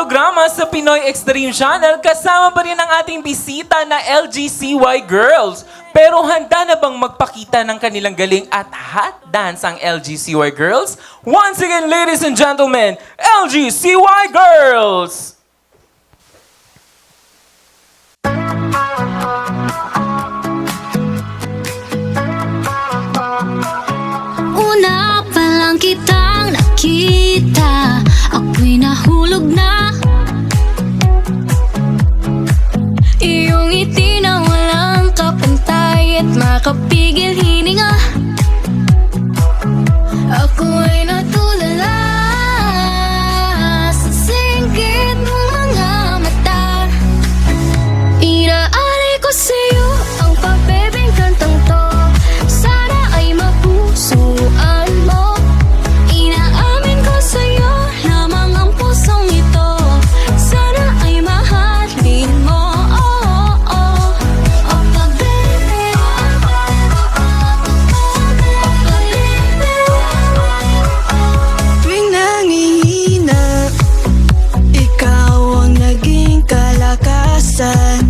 programa sa Pinoy Extreme Channel, kasama pa rin ang ating bisita na LGCY Girls. Pero handa na bang magpakita ng kanilang galing at hot dance ang LGCY Girls? Once again, ladies and gentlemen, LGCY Girls! Una pa lang kitang nakita, ako'y nahulog na. Iyong ngiti na walang kapantay at makapigil hininga. Ako'y natulala sa singkit ng mga mata. Inaalay ko sa'yo ang pabebeng kantang to. Sana ay mapusuan mo. Inaamin ko sa'yo lamang ang pusong ito. Sana ay mahalin mo. Oh, oh, oh. Oh, pabebe. Tuwing nangihina, ikaw ang naging kalakasan.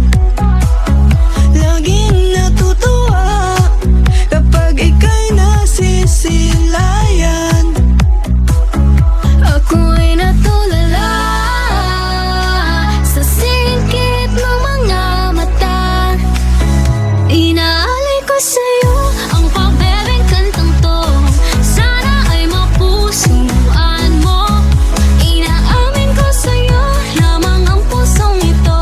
Laging natutuwa kapag ika'y nasisilayan. Ako'y natulala sa singkit ng mga mata. Inaalay ko sa'yo ang pabebeng kantang to. Sana ay mapusuan mo. Inaamin ko sa'yo lamang ang pusong ito.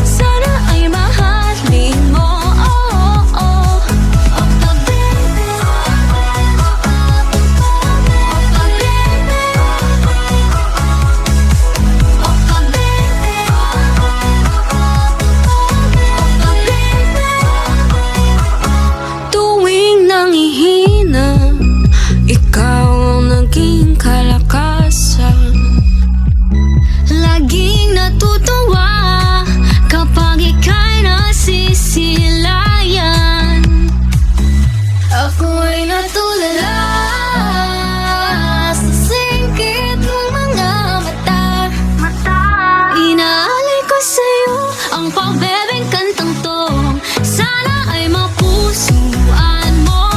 Sana ay mahalin mo. Oh, oh, oh. Oh, pabebe. Tuwing nangihina, ikaw ang naging kalakasan. Laging natutuwa kapag ika'y nasisilayan. Ako'y natulala sa singkit ng mga mata. Inaalay ko sa'yo ang pabebeng kantang to. Sana ay mapusuan mo.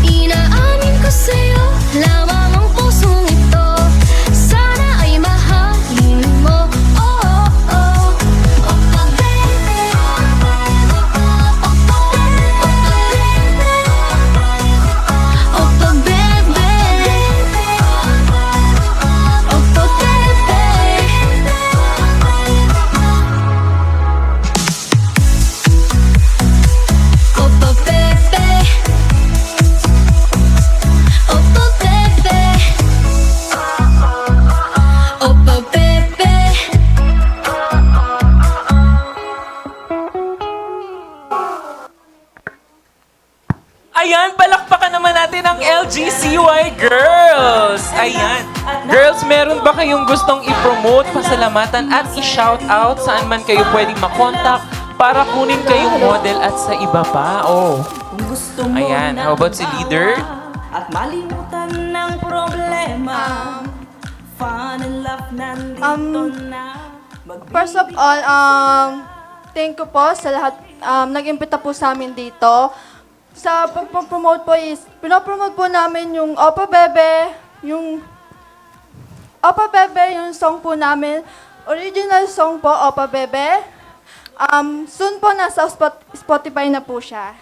Inaamin ko sa'yo lamang ang pusong ito. Sana ay mahalin mo. Oh, oh, oh. Oh, pabebe. Oh, pabebe. Oh, pabebe. Oh, pabebe. Opa Pepe. Opa Pepe. Opa Pepe. Ayan, palakpakan naman natin ang LGCY Girls! Ayan. Girls, meron ba kayong gustong i-promote, pasalamatan at i-shoutout saan man kayo pwedeng makontak para kunin kayong model at sa iba pa? Oh. Kung gusto mo Ayan, na how about si leader? At malimutan ng problema. Fun and love nandito na. First of all, thank you po sa lahat nag-imbita po sa amin dito. Sa pag-promote po is, pinopromote po namin yung Opa Bebe, yung song po namin. Original song po, Opa Bebe. Soon po nasa Spotify na po siya.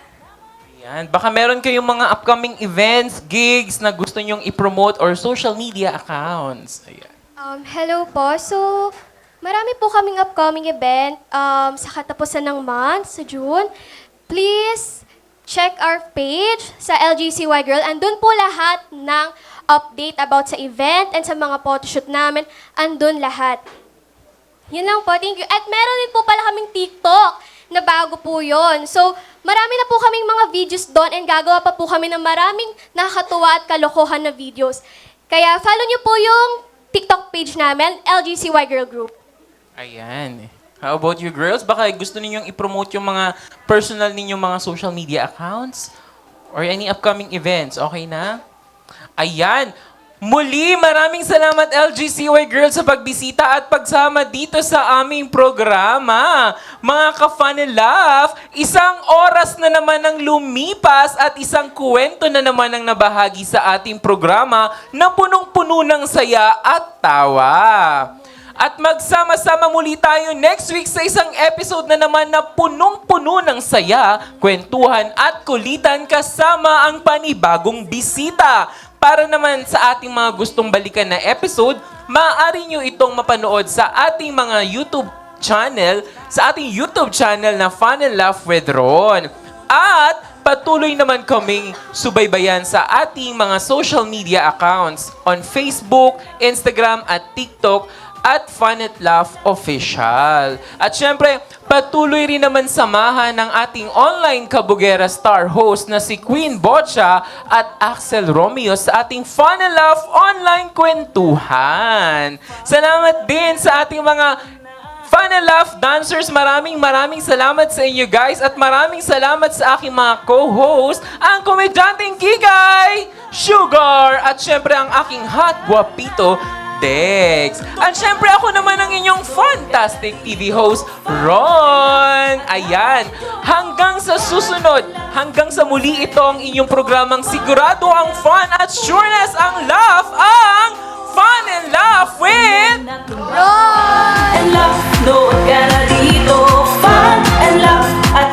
Ayan, baka meron kayong mga upcoming events, gigs na gusto nyong i-promote or social media accounts. Ayan. Hello po. So, marami po kaming upcoming event sa katapusan ng month, sa June. Please check our page sa LGCY Girl. Andun po lahat ng update about sa event and sa mga photoshoot namin. Andun lahat. Yun lang po. Thank you. At meron din po pala kaming TikTok na bago po yon. So, marami na po kaming mga videos doon and gagawa pa po kami ng maraming nakakatuwa at kalokohan na videos. Kaya follow niyo po yung TikTok page namin, LGCY Girl Group. Ayan. How about you girls? Baka gusto ninyong i-promote yung mga personal ninyong mga social media accounts? Or any upcoming events? Okay na? Ayan. Muli, maraming salamat LGCY Girls sa pagbisita at pagsama dito sa aming programa. Mga ka-fun and laugh, isang oras na naman ang lumipas at isang kwento na naman ang nabahagi sa ating programa na punong-puno ng saya at tawa. At magsama-sama muli tayo next week sa isang episode na naman na punong-puno ng saya, kwentuhan at kulitan kasama ang panibagong bisita. Para naman sa ating mga gustong balikan na episode, maaari nyo itong mapanood sa ating mga YouTube channel, sa ating YouTube channel na Fun and Laugh with Ron. At patuloy naman kaming subaybayan sa ating mga social media accounts on Facebook, Instagram at TikTok at Fun and Laugh Official. At syempre, patuloy rin naman samahan ng ating online Kabugera star host na si Queen Bocha at Axel Romeo sa ating Fun and Laugh online kwentuhan. Salamat din sa ating mga Fun and Laugh dancers. Maraming salamat sa inyo guys at maraming salamat sa aking mga co-host, ang komedyanteng Kikay, Sugar at syempre ang aking hot guapito, Dex. At syempre ako naman ang inyong fantastic TV host, Ron. Ayan, hanggang sa susunod, hanggang sa muli ito ang inyong programang sigurado ang fun at sureness ang laugh, ang Fun and Laugh with And laugh, nood ka na dito. Fun and laugh at